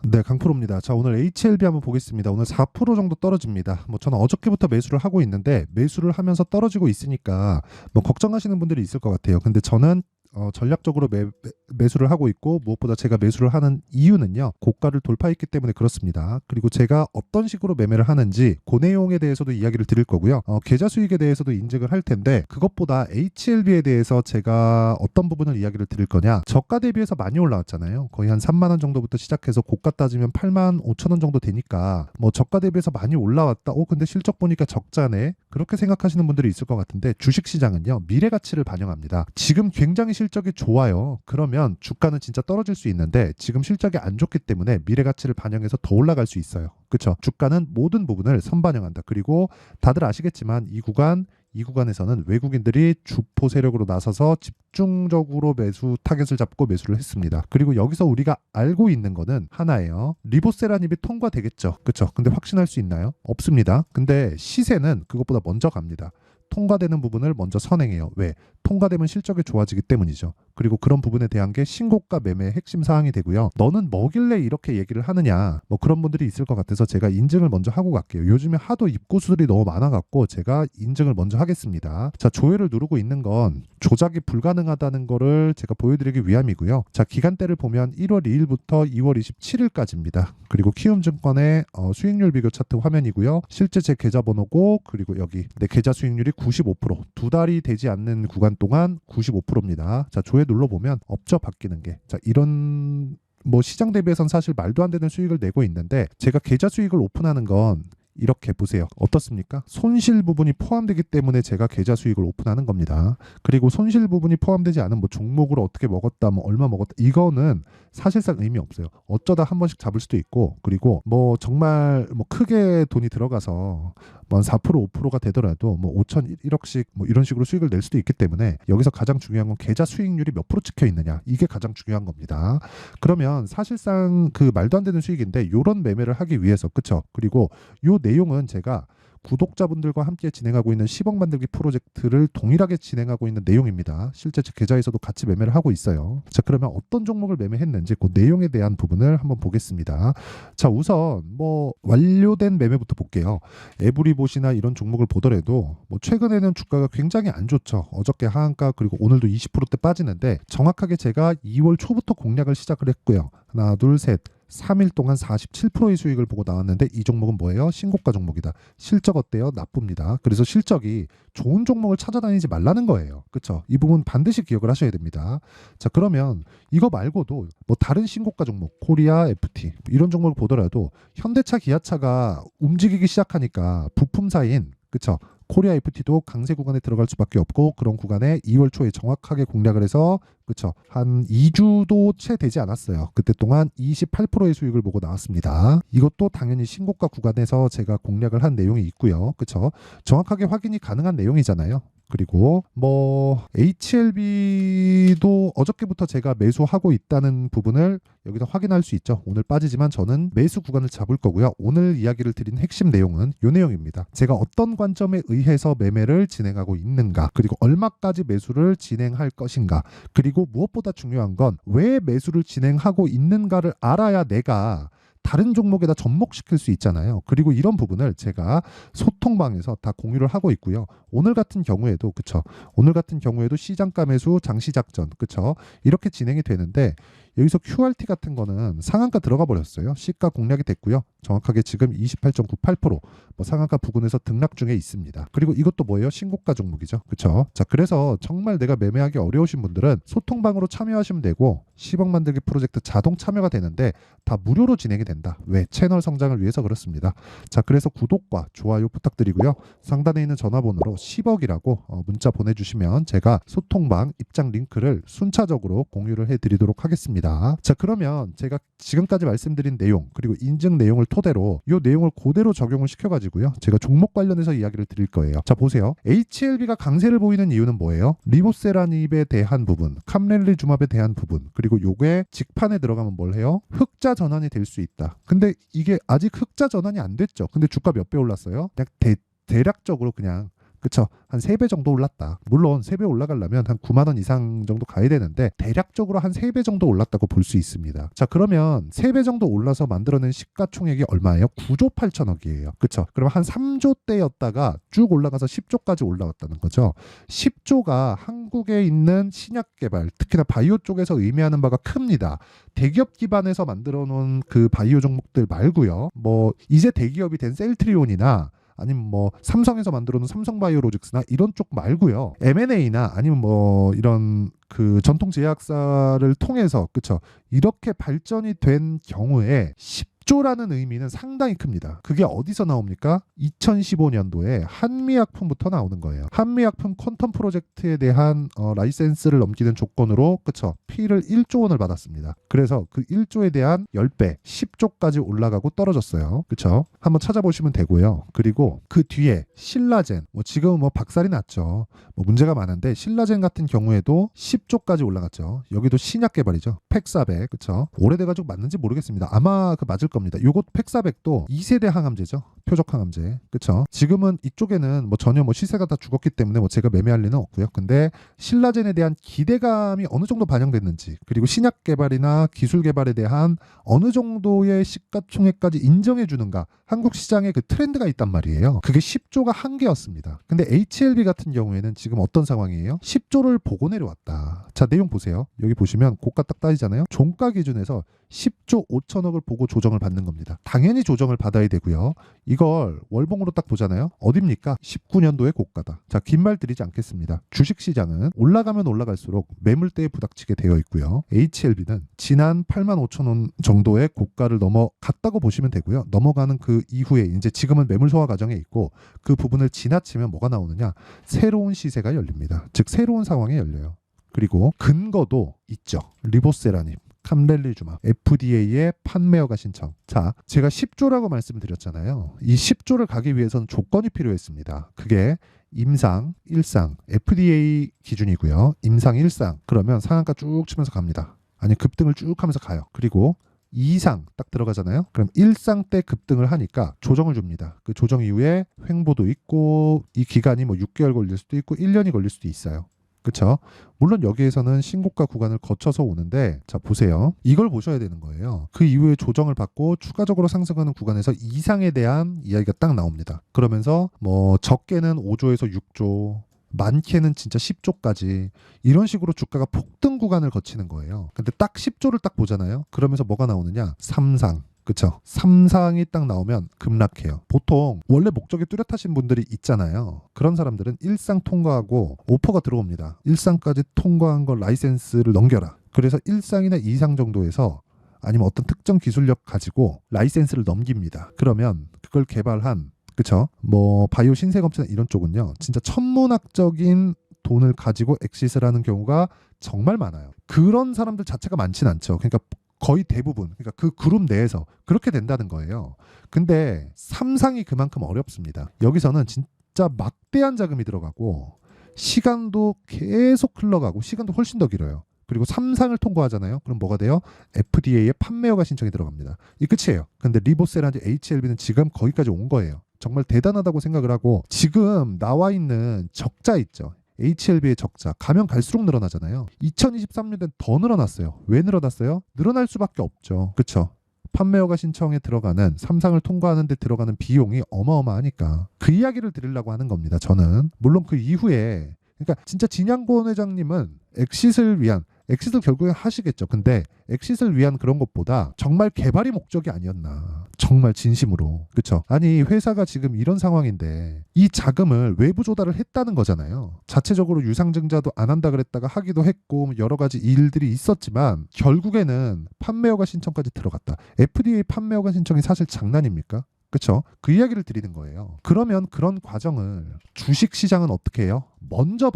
네, 강프로입니다. 자, 오늘 HLB 한번 보겠습니다. 오늘 4% 정도 떨어집니다. 저는 어저께부터 매수를 하고 있는데 매수를 하면서 떨어지고 있으니까 걱정하시는 분들이 있을 것 같아요. 근데 저는 전략적으로 매수를 하고 있고, 무엇보다 제가 매수를 하는 이유는요, 고가를 돌파했기 때문에 그렇습니다. 그리고 제가 어떤 식으로 매매를 하는지 그 내용에 대해서도 이야기를 드릴 거고요. 계좌 수익에 대해서도 인증을 할 텐데, 그것보다 HLB에 대해서 제가 어떤 부분을 이야기를 드릴 거냐, 저가 대비해서 많이 올라왔잖아요. 거의 한 3만 원 정도부터 시작해서 고가 따지면 8만 5천 원 정도 되니까 저가 대비해서 많이 올라왔다. 근데 실적 보니까 적자네. 그렇게 생각하시는 분들이 있을 것 같은데, 주식시장은요, 미래 가치를 반영합니다. 지금 굉장히 실적이 좋아요. 그러면 주가는 진짜 떨어질 수 있는데, 지금 실적이 안 좋기 때문에 미래 가치를 반영해서 더 올라갈 수 있어요. 그렇죠? 주가는 모든 부분을 선반영한다. 그리고 다들 아시겠지만 이 구간에서는 외국인들이 주포 세력으로 나서서 집중적으로 매수 타겟을 잡고 매수를 했습니다. 그리고 여기서 우리가 알고 있는 거는 하나예요. 리보세라닙이 통과되겠죠. 그렇죠? 근데 확신할 수 있나요? 없습니다. 근데 시세는 그것보다 먼저 갑니다. 통과되는 부분을 먼저 선행해요. 왜? 통과되면 실적이 좋아지기 때문이죠. 그리고 그런 부분에 대한 게 신고가 매매의 핵심 사항이 되고요. 너는 뭐길래 이렇게 얘기를 하느냐, 그런 분들이 있을 것 같아서 제가 인증을 먼저 하고 갈게요. 요즘에 하도 입고수들이 너무 많아갖고 제가 인증을 먼저 하겠습니다. 자, 조회를 누르고 있는 건 조작이 불가능하다는 거를 제가 보여드리기 위함이고요. 자, 기간대를 보면 1월 2일부터 2월 27일까지입니다. 그리고 키움증권의 수익률 비교 차트 화면이고요. 실제 제 계좌번호고, 그리고 여기 내 계좌 수익률이 95%, 두 달이 되지 않는 구간 동안 95%입니다. 자, 조회 눌러보면 없죠, 바뀌는 게. 자, 이런 시장 대비해서는 사실 말도 안 되는 수익을 내고 있는데, 제가 계좌 수익을 오픈하는 건 이렇게 보세요. 어떻습니까? 손실 부분이 포함되기 때문에 제가 계좌 수익을 오픈하는 겁니다. 그리고 손실 부분이 포함되지 않은 종목으로 어떻게 먹었다, 얼마 먹었다, 이거는 사실상 의미 없어요. 어쩌다 한 번씩 잡을 수도 있고, 그리고 정말 크게 돈이 들어가서 4% 5%가 되더라도 5천 1억씩 이런 식으로 수익을 낼 수도 있기 때문에, 여기서 가장 중요한 건 계좌 수익률이 몇 프로 찍혀 있느냐, 이게 가장 중요한 겁니다. 그러면 사실상 그 말도 안 되는 수익인데 이런 매매를 하기 위해서, 그쵸? 그리고 요 내용은 제가 구독자분들과 함께 진행하고 있는 10억 만들기 프로젝트를 동일하게 진행하고 있는 내용입니다. 실제 제 계좌에서도 같이 매매를 하고 있어요. 자, 그러면 어떤 종목을 매매했는지 그 내용에 대한 부분을 한번 보겠습니다. 자, 우선 완료된 매매부터 볼게요. 에브리봇이나 이런 종목을 보더라도 최근에는 주가가 굉장히 안 좋죠. 어저께 하한가, 그리고 오늘도 20%대 빠지는데, 정확하게 제가 2월 초부터 공략을 시작을 했고요. 하나, 둘, 셋. 3일 동안 47%의 수익을 보고 나왔는데, 이 종목은 뭐예요? 신고가 종목이다. 실적 어때요? 나쁩니다. 그래서 실적이 좋은 종목을 찾아다니지 말라는 거예요. 그렇죠? 이 부분 반드시 기억을 하셔야 됩니다. 자, 그러면 이거 말고도 다른 신고가 종목, 코리아 FT 이런 종목을 보더라도 현대차, 기아차가 움직이기 시작하니까 부품사인, 그렇죠? 코리아 FT도 강세 구간에 들어갈 수밖에 없고, 그런 구간에 2월 초에 정확하게 공략을 해서, 그쵸, 한 2주도 채 되지 않았어요. 그때 동안 28%의 수익을 보고 나왔습니다. 이것도 당연히 신고가 구간에서 제가 공략을 한 내용이 있고요. 그쵸, 정확하게 확인이 가능한 내용이잖아요. 그리고 HLB도 어저께부터 제가 매수하고 있다는 부분을 여기서 확인할 수 있죠. 오늘 빠지지만 저는 매수 구간을 잡을 거고요. 오늘 이야기를 드린 핵심 내용은 이 내용입니다. 제가 어떤 관점에 의해서 매매를 진행하고 있는가, 그리고 얼마까지 매수를 진행할 것인가, 그리고 무엇보다 중요한 건 왜 매수를 진행하고 있는가를 알아야 내가 다른 종목에다 접목시킬 수 있잖아요. 그리고 이런 부분을 제가 소통방에서 다 공유를 하고 있고요. 오늘 같은 경우에도, 그쵸, 오늘 같은 경우에도 시장가 매수, 장시작전, 그쵸, 이렇게 진행이 되는데, 여기서 QRT 같은 거는 상한가 들어가 버렸어요. 시가 공략이 됐고요. 정확하게 지금 28.98% 상한가 부근에서 등락 중에 있습니다. 그리고 이것도 뭐예요? 신고가 종목이죠. 그렇죠? 자, 그래서 정말 내가 매매하기 어려우신 분들은 소통방으로 참여하시면 되고, 10억 만들기 프로젝트 자동 참여가 되는데 다 무료로 진행이 된다. 왜? 채널 성장을 위해서 그렇습니다. 자, 그래서 구독과 좋아요 부탁드리고요. 상단에 있는 전화번호로 10억이라고 문자 보내주시면 제가 소통방 입장 링크를 순차적으로 공유를 해드리도록 하겠습니다. 자, 그러면 제가 지금까지 말씀드린 내용, 그리고 인증 내용을 토대로 이 내용을 그대로 적용을 시켜가지고요, 제가 종목 관련해서 이야기를 드릴 거예요. 자, 보세요. HLB가 강세를 보이는 이유는 뭐예요? 리보세라닙에 대한 부분, 캄렐리주맙에 대한 부분, 그리고 요게 직판에 들어가면 뭘 해요? 흑자 전환이 될 수 있다. 근데 이게 아직 흑자 전환이 안 됐죠. 근데 주가 몇 배 올랐어요? 그냥 대략적으로 그냥 그쵸? 한 3배 정도 올랐다. 물론 3배 올라가려면 한 9만 원 이상 정도 가야 되는데 대략적으로 한 3배 정도 올랐다고 볼 수 있습니다. 자, 그러면 3배 정도 올라서 만들어낸 시가총액이 얼마예요? 9조 8천억이에요. 그쵸? 그럼 한 3조 대였다가 쭉 올라가서 10조까지 올라왔다는 거죠. 10조가 한국에 있는 신약 개발, 특히나 바이오 쪽에서 의미하는 바가 큽니다. 대기업 기반에서 만들어 놓은 그 바이오 종목들 말고요. 뭐 이제 대기업이 된 셀트리온이나 아니면 뭐 삼성에서 만들어 놓은 삼성바이오로직스나 이런 쪽 말고요. M&A나 아니면 뭐 이런 그 전통 제약사를 통해서 그쵸? 이렇게 발전이 된 경우에 10조라는 의미는 상당히 큽니다. 그게 어디서 나옵니까? 2015년도에 한미약품부터 나오는 거예요. 한미약품 퀀텀 프로젝트에 대한 라이센스를 넘기는 조건으로 그쵸? 피를 1조 원을 받았습니다. 그래서 그 1조에 대한 10배, 10조까지 올라가고 떨어졌어요. 그쵸? 한번 찾아보시면 되고요. 그리고 그 뒤에 신라젠, 뭐 지금은 뭐 박살이 났죠. 뭐 문제가 많은데 신라젠 같은 경우에도 10조까지 올라갔죠. 여기도 신약 개발이죠. 팩400, 그쵸? 오래돼가지고 맞는지 모르겠습니다. 아마 그 맞을 겁니다. 요것 팩400도 2세대 항암제죠. 표적 항암제. 그쵸? 지금은 이쪽에는 뭐 전혀 뭐 시세가 다 죽었기 때문에 뭐 제가 매매할 리는 없고요. 근데 신라젠에 대한 기대감이 어느 정도 반영됐는지, 그리고 신약 개발이나 기술 개발에 대한 어느 정도의 시가총액까지 인정해 주는가, 한국 시장에 그 트렌드가 있단 말이에요. 그게 10조가 한계였습니다. 근데 HLB 같은 경우에는 지금 어떤 상황이에요? 10조를 보고 내려왔다. 자, 내용 보세요. 여기 보시면 고가 딱 따지잖아요. 종가 기준에서 10조 5천억을 보고 조정을 받는 겁니다. 당연히 조정을 받아야 되고요. 이걸 월봉으로 딱 보잖아요. 어딥니까? 19년도의 고가다. 자, 긴 말 드리지 않겠습니다. 주식시장은 올라가면 올라갈수록 매물대에 부닥치게 되어 있고요. HLB는 지난 8만 5천 원 정도의 고가를 넘어갔다고 보시면 되고요. 넘어가는 그 이후에 이제 지금은 매물 소화 과정에 있고 그 부분을 지나치면 뭐가 나오느냐? 새로운 시세가 열립니다. 즉 새로운 상황에 열려요. 그리고 근거도 있죠. 리보세라님, 캄렐리주마, FDA의 판매허가 신청. 자, 제가 10조라고 말씀드렸잖아요. 이 10조를 가기 위해서는 조건이 필요했습니다. 그게 임상, 일상, FDA 기준이고요. 임상, 일상. 그러면 상한가 쭉 치면서 갑니다. 아니, 급등을 쭉 하면서 가요. 그리고 2상 딱 들어가잖아요. 그럼 1상 때 급등을 하니까 조정을 줍니다. 그 조정 이후에 횡보도 있고 이 기간이 뭐 6개월 걸릴 수도 있고 1년이 걸릴 수도 있어요. 그쵸? 물론 여기에서는 신고가 구간을 거쳐서 오는데 자 보세요. 이걸 보셔야 되는 거예요. 그 이후에 조정을 받고 추가적으로 상승하는 구간에서 이상에 대한 이야기가 딱 나옵니다. 그러면서 뭐 적게는 5조에서 6조, 많게는 진짜 10조까지 이런 식으로 주가가 폭등 구간을 거치는 거예요. 근데 딱 10조를 딱 보잖아요. 그러면서 뭐가 나오느냐? 3상. 그쵸? 3상이 딱 나오면 급락해요. 보통 원래 목적이 뚜렷하신 분들이 있잖아요. 그런 사람들은 1상 통과하고 오퍼가 들어옵니다. 1상까지 통과한 걸 라이센스를 넘겨라. 그래서 1상이나 2상 정도에서 아니면 어떤 특정 기술력 가지고 라이센스를 넘깁니다. 그러면 그걸 개발한 그쵸? 뭐 바이오 신세검체나 이런 쪽은요. 진짜 천문학적인 돈을 가지고 엑시스를 하는 경우가 정말 많아요. 그런 사람들 자체가 많진 않죠. 그러니까 거의 대부분, 그러니까 그 그룹 내에서 그렇게 된다는 거예요. 근데 3상이 그만큼 어렵습니다. 여기서는 진짜 막대한 자금이 들어가고 시간도 계속 흘러가고 시간도 훨씬 더 길어요. 그리고 3상을 통과하잖아요. 그럼 뭐가 돼요? FDA의 판매허가 신청이 들어갑니다. 이 끝이에요. 근데 리보세라든지 HLB는 지금 거기까지 온 거예요. 정말 대단하다고 생각을 하고 지금 나와 있는 적자 있죠. HLB의 적자 가면 갈수록 늘어나잖아요. 2023년엔 더 늘어났어요. 왜 늘어났어요? 늘어날 수밖에 없죠. 그쵸? 판매허가 신청에 들어가는 3상을 통과하는 데 들어가는 비용이 어마어마하니까 그 이야기를 드리려고 하는 겁니다. 저는 물론 그 이후에 그러니까 진짜 진양권 회장님은 엑싯을 결국에 하시겠죠. 근데 엑싯을 위한 그런 것보다 정말 개발이 목적이 아니었나. 정말 진심으로. 그쵸? 아니 회사가 지금 이런 상황인데 이 자금을 외부 조달을 했다는 거잖아요. 자체적으로 유상증자도 안 한다 그랬다가 하기도 했고 여러 가지 일들이 있었지만 결국에는 판매허가 신청까지 들어갔다. FDA 판매허가 신청이 사실 장난입니까? 그쵸? 그 이야기를 드리는 거예요. 그러면 그런 과정을 주식시장은 어떻게 해요? 먼저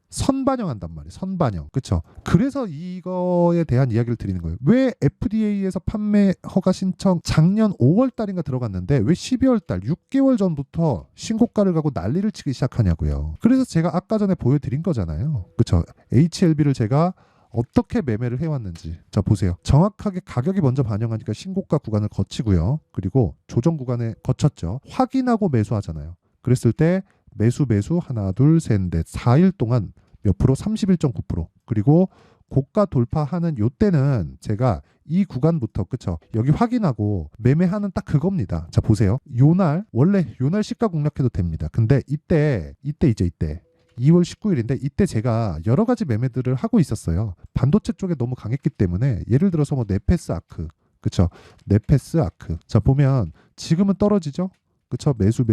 선반영한단 말이에요. 선반영. 그쵸? 그래서 이거에 대한 이야기를 드리는 거예요. 왜 FDA에서 판매 허가 신청 작년 5월 달인가 들어갔는데 왜 12월 달 6개월 전부터 신고가를 가고 난리를 치기 시작하냐고요. 그래서 제가 아까 전에 보여드린 거잖아요. 그쵸? HLB를 제가 어떻게 매매를 해왔는지 자 보세요. 정확하게 가격이 먼저 반영하니까 신고가 구간을 거치고요. 그리고 조정 구간에 거쳤죠. 확인하고 매수하잖아요. 그랬을 때 매수 하나 둘 셋 넷 4일 동안 몇 프로? 31.9%. 그리고 고가 돌파하는 요 때는 제가 이 구간부터 그쵸 여기 확인하고 매매하는 딱 그겁니다. 자 보세요. 요날 원래 요날 시가 공략해도 됩니다. 근데 이때 2월 19일인데 이때 제가 여러 가지 매매들을 하고 있었어요. 반도체 쪽에 너무 강했기 때문에 예를 들어서 뭐 네페스 아크 그쵸 네페스 아크 자 보면 지금은 떨어지죠. 그쵸 매수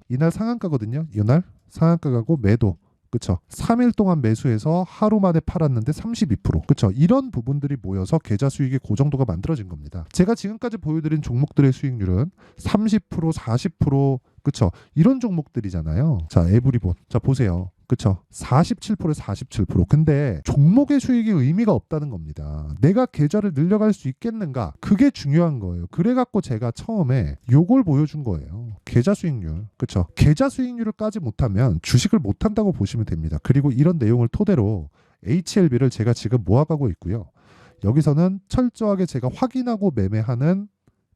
이날 상한가거든요. 이날 상한가 가고 매도 그쵸 3일 동안 매수해서 하루 만에 팔았는데 32% 그쵸 이런 부분들이 모여서 계좌 수익의 그 정도가 만들어진 겁니다. 제가 지금까지 보여드린 종목들의 수익률은 30% 40% 그쵸 이런 종목들이잖아요. 자 에브리본 자 보세요. 그쵸 47%에 47% 근데 종목의 수익이 의미가 없다는 겁니다. 내가 계좌를 늘려갈 수 있겠는가 그게 중요한 거예요. 그래갖고 제가 처음에 요걸 보여준 거예요. 계좌 수익률 그쵸 계좌 수익률을 까지 못하면 주식을 못한다고 보시면 됩니다. 그리고 이런 내용을 토대로 HLB를 제가 지금 모아가고 있고요. 여기서는 철저하게 제가 확인하고 매매하는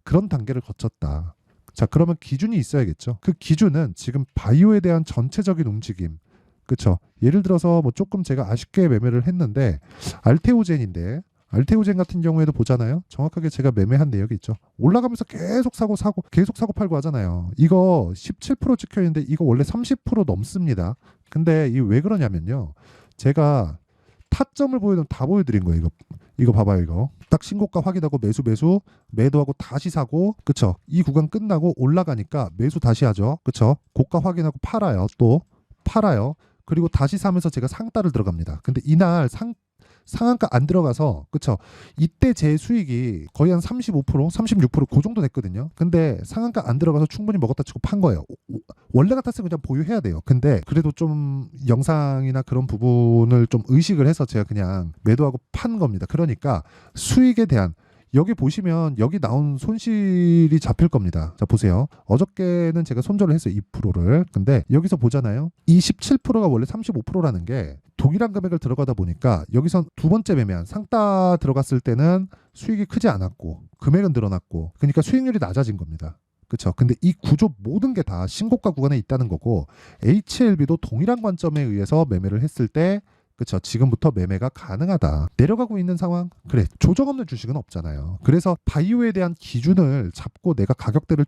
그런 단계를 거쳤다. 자 그러면 기준이 있어야겠죠. 그 기준은 지금 바이오에 대한 전체적인 움직임 그쵸 예를 들어서 뭐 조금 제가 아쉽게 매매를 했는데 알테오젠인데 알테오젠 같은 경우에도 보잖아요. 정확하게 제가 매매한 내역이 있죠. 올라가면서 계속 사고 계속 사고 팔고 하잖아요. 이거 17% 찍혀 있는데 이거 원래 30% 넘습니다. 근데 이 왜 그러냐면요. 제가 타점을 다 보여드린 거예요. 이거 봐봐요. 이거 딱 신고가 확인하고 매수 매도하고 다시 사고 그쵸 이 구간 끝나고 올라가니까 매수 다시 하죠. 그쵸 고가 확인하고 팔아요. 또 팔아요. 그리고 다시 사면서 제가 상따를 들어갑니다. 근데 이날 상한가 안 들어가서 그쵸 이때 제 수익이 거의 한 35% 36%그 정도 됐거든요. 근데 상한가 안 들어가서 충분히 먹었다 치고 판 거예요. 원래 같았으면 그냥 보유해야 돼요. 근데 그래도 좀 영상이나 그런 부분을 좀 의식을 해서 제가 그냥 매도하고 판 겁니다. 그러니까 수익에 대한 여기 보시면 여기 나온 손실이 잡힐 겁니다. 자 보세요. 어저께는 제가 손절을 했어요. 2%를. 근데 여기서 보잖아요. 이 17%가 원래 35%라는 게 동일한 금액을 들어가다 보니까 여기서 두 번째 매매한 상따 들어갔을 때는 수익이 크지 않았고 금액은 늘어났고 그러니까 수익률이 낮아진 겁니다. 그렇죠. 근데 이 구조 모든 게 다 신고가 구간에 있다는 거고 HLB도 동일한 관점에 의해서 매매를 했을 때 그렇죠. 지금부터 매매가 가능하다. 내려가고 있는 상황? 그래. 조정 없는 주식은 없잖아요. 그래서 바이오에 대한 기준을 잡고 내가 가격대를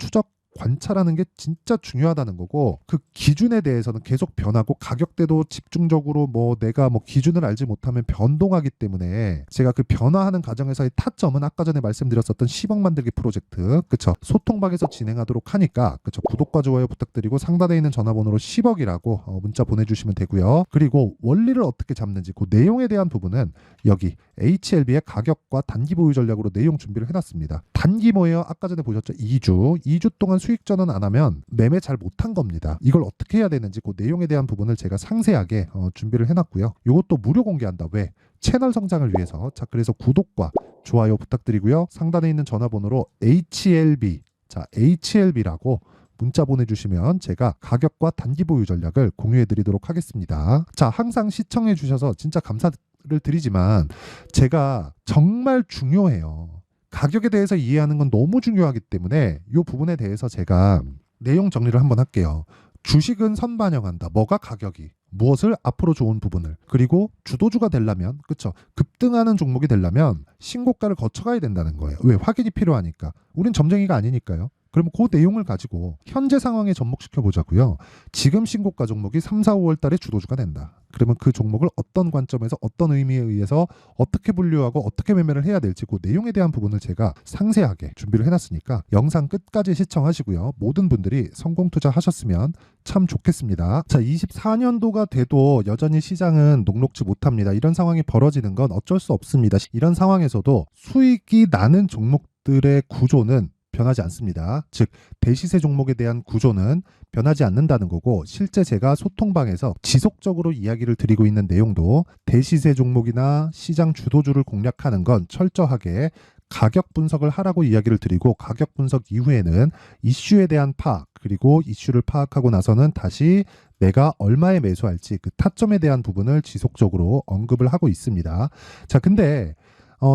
관찰하는 게 진짜 중요하다는 거고 그 기준에 대해서는 계속 변하고 가격대도 집중적으로 뭐 내가 뭐 기준을 알지 못하면 변동하기 때문에 제가 그 변화하는 과정에서의 타점은 아까 전에 말씀드렸었던 10억 만들기 프로젝트 그쵸 소통방에서 진행하도록 하니까 그쵸 구독과 좋아요 부탁드리고 상단에 있는 전화번호로 10억이라고 문자 보내주시면 되고요. 그리고 원리를 어떻게 잡는지 그 내용에 대한 부분은 여기 HLB의 가격과 단기 보유 전략으로 내용 준비를 해놨습니다. 단기 뭐예요? 아까 전에 보셨죠? 2주 동안 수익 전환 안 하면 매매 잘 못한 겁니다. 이걸 어떻게 해야 되는지 그 내용에 대한 부분을 제가 상세하게 준비를 해놨고요. 이것도 무료 공개한다. 왜? 채널 성장을 위해서. 자, 그래서 구독과 좋아요 부탁드리고요. 상단에 있는 전화번호로 HLB, 자 HLB라고 문자 보내주시면 제가 가격과 단기 보유 전략을 공유해드리도록 하겠습니다. 자, 항상 시청해 주셔서 진짜 감사를 드리지만 제가 정말 중요해요. 가격에 대해서 이해하는 건 너무 중요하기 때문에 이 부분에 대해서 제가 내용 정리를 한번 할게요. 주식은 선반영한다. 뭐가 가격이 무엇을 앞으로 좋은 부분을 그리고 주도주가 되려면 그쵸 급등하는 종목이 되려면 신고가를 거쳐가야 된다는 거예요. 왜? 확인이 필요하니까. 우린 점쟁이가 아니니까요. 그러면 그 내용을 가지고 현재 상황에 접목시켜 보자고요. 지금 신고가 종목이 3, 4, 5월 달에 주도주가 된다. 그러면 그 종목을 어떤 관점에서 어떤 의미에 의해서 어떻게 분류하고 어떻게 매매를 해야 될지 그 내용에 대한 부분을 제가 상세하게 준비를 해놨으니까 영상 끝까지 시청하시고요. 모든 분들이 성공 투자하셨으면 참 좋겠습니다. 자, 24년도가 돼도 여전히 시장은 녹록지 못합니다. 이런 상황이 벌어지는 건 어쩔 수 없습니다. 이런 상황에서도 수익이 나는 종목들의 구조는 변하지 않습니다. 즉 대시세 종목에 대한 구조는 변하지 않는다는 거고 실제 제가 소통방에서 지속적으로 이야기를 드리고 있는 내용도 대시세 종목이나 시장 주도주를 공략하는 건 철저하게 가격 분석을 하라고 이야기를 드리고 가격 분석 이후에는 이슈에 대한 파악 그리고 이슈를 파악하고 나서는 다시 내가 얼마에 매수할지 그 타점에 대한 부분을 지속적으로 언급을 하고 있습니다. 자, 근데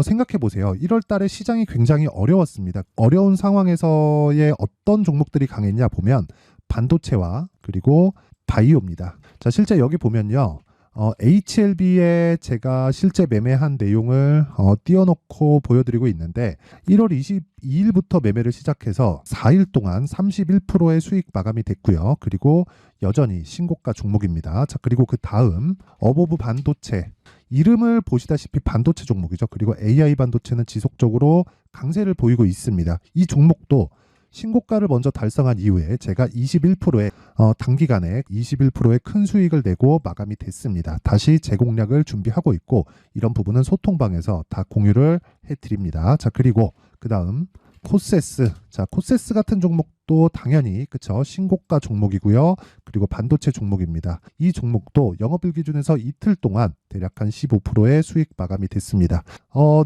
생각해 보세요. 1월 달에 시장이 굉장히 어려웠습니다. 어려운 상황에서의 어떤 종목들이 강했냐 보면 반도체와 그리고 바이오입니다. 자, 실제 여기 보면요. HLB에 제가 실제 매매한 내용을 띄워놓고 보여드리고 있는데 1월 22일부터 매매를 시작해서 4일 동안 31%의 수익 마감이 됐고요. 그리고 여전히 신고가 종목입니다. 자, 그리고 그 다음 어보브 반도체, 이름을 보시다시피 반도체 종목이죠. 그리고 AI 반도체는 지속적으로 강세를 보이고 있습니다. 이 종목도 신고가를 먼저 달성한 이후에 제가 21%의 단기간에 21%의 큰 수익을 내고 마감이 됐습니다. 다시 재공략을 준비하고 있고 이런 부분은 소통방에서 다 공유를 해드립니다. 자, 그리고 그 다음 코세스. 자, 코세스 같은 종목도 당연히 그쵸, 신고가 종목이고요. 그리고 반도체 종목입니다. 이 종목도 영업일 기준에서 이틀 동안 대략 한 15%의 수익 마감이 됐습니다.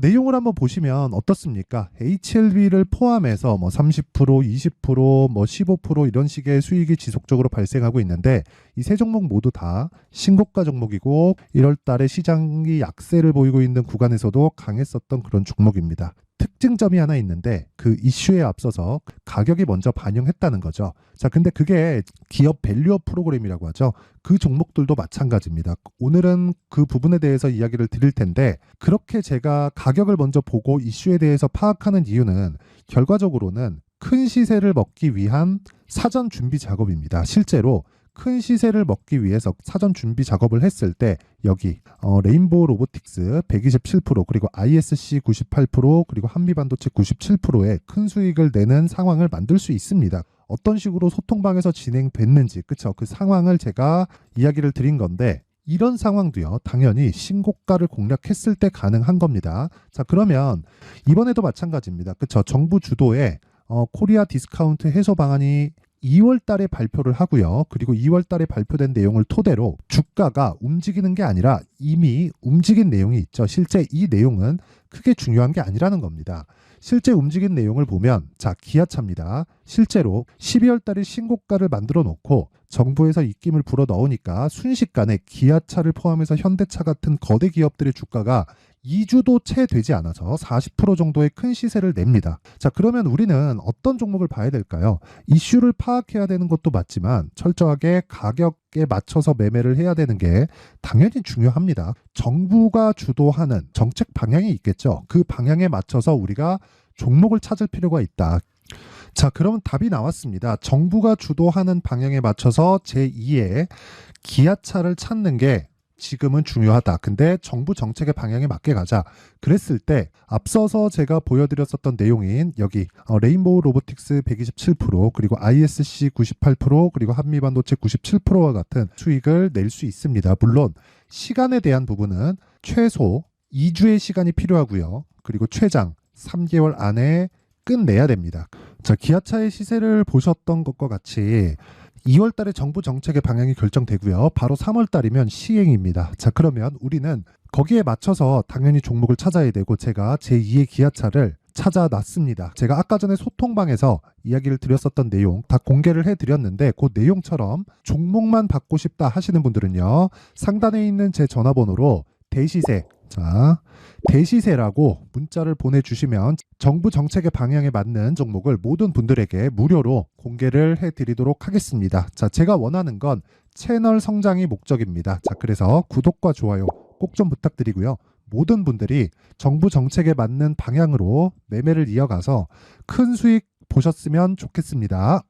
내용을 한번 보시면 어떻습니까? HLB를 포함해서 뭐 30%, 20%, 뭐 15% 이런 식의 수익이 지속적으로 발생하고 있는데 이 세 종목 모두 다 신고가 종목이고 1월 달에 시장이 약세를 보이고 있는 구간에서도 강했었던 그런 종목입니다. 특징점이 하나 있는데 그 이슈에 앞서서 가격이 먼저 반영했다는 거죠. 자, 근데 그게 기업 밸류업 프로그램이라고 하죠. 그 종목들도 마찬가지입니다. 오늘은 그 부분에 대해서 이야기를 드릴 텐데 그렇게 제가 가격을 먼저 보고 이슈에 대해서 파악하는 이유는 결과적으로는 큰 시세를 먹기 위한 사전 준비 작업입니다. 실제로 큰 시세를 먹기 위해서 사전 준비 작업을 했을 때 여기 레인보우 로보틱스 127% 그리고 ISC 98% 그리고 한미반도체 97%의 큰 수익을 내는 상황을 만들 수 있습니다. 어떤 식으로 소통방에서 진행됐는지 그쵸? 그 상황을 제가 이야기를 드린 건데 이런 상황도요 당연히 신고가를 공략했을 때 가능한 겁니다. 자, 그러면 이번에도 마찬가지입니다. 그쵸? 정부 주도의 코리아 디스카운트 해소 방안이 2월 달에 발표를 하고요. 그리고 2월 달에 발표된 내용을 토대로 주가가 움직이는 게 아니라 이미 움직인 내용이 있죠. 실제 이 내용은 크게 중요한 게 아니라는 겁니다. 실제 움직인 내용을 보면 자, 기아차입니다. 실제로 12월 달에 신고가를 만들어 놓고 정부에서 입김을 불어 넣으니까 순식간에 기아차를 포함해서 현대차 같은 거대 기업들의 주가가 2주도 채 되지 않아서 40% 정도의 큰 시세를 냅니다. 자, 그러면 우리는 어떤 종목을 봐야 될까요? 이슈를 파악해야 되는 것도 맞지만 철저하게 가격에 맞춰서 매매를 해야 되는 게 당연히 중요합니다. 정부가 주도하는 정책 방향이 있겠죠. 그 방향에 맞춰서 우리가 종목을 찾을 필요가 있다. 자, 그러면 답이 나왔습니다. 정부가 주도하는 방향에 맞춰서 제2의 기아차를 찾는 게 지금은 중요하다. 근데 정부 정책의 방향에 맞게 가자. 그랬을 때 앞서서 제가 보여드렸었던 내용인 여기 레인보우 로보틱스 127% 그리고 ISC 98% 그리고 한미반도체 97%와 같은 수익을 낼 수 있습니다. 물론 시간에 대한 부분은 최소 2주의 시간이 필요하고요. 그리고 최장 3개월 안에 끝내야 됩니다. 자, 기아차의 시세를 보셨던 것과 같이 2월 달에 정부 정책의 방향이 결정되고요. 바로 3월 달이면 시행입니다. 자, 그러면 우리는 거기에 맞춰서 당연히 종목을 찾아야 되고 제가 제2의 기아차를 찾아놨습니다. 제가 아까 전에 소통방에서 이야기를 드렸었던 내용 다 공개를 해드렸는데 그 내용처럼 종목만 받고 싶다 하시는 분들은요. 상단에 있는 제 전화번호로 대시세, 자, 대시세라고 문자를 보내주시면 정부 정책의 방향에 맞는 종목을 모든 분들에게 무료로 공개를 해드리도록 하겠습니다. 자, 제가 원하는 건 채널 성장이 목적입니다. 자, 그래서 구독과 좋아요 꼭 좀 부탁드리고요. 모든 분들이 정부 정책에 맞는 방향으로 매매를 이어가서 큰 수익 보셨으면 좋겠습니다.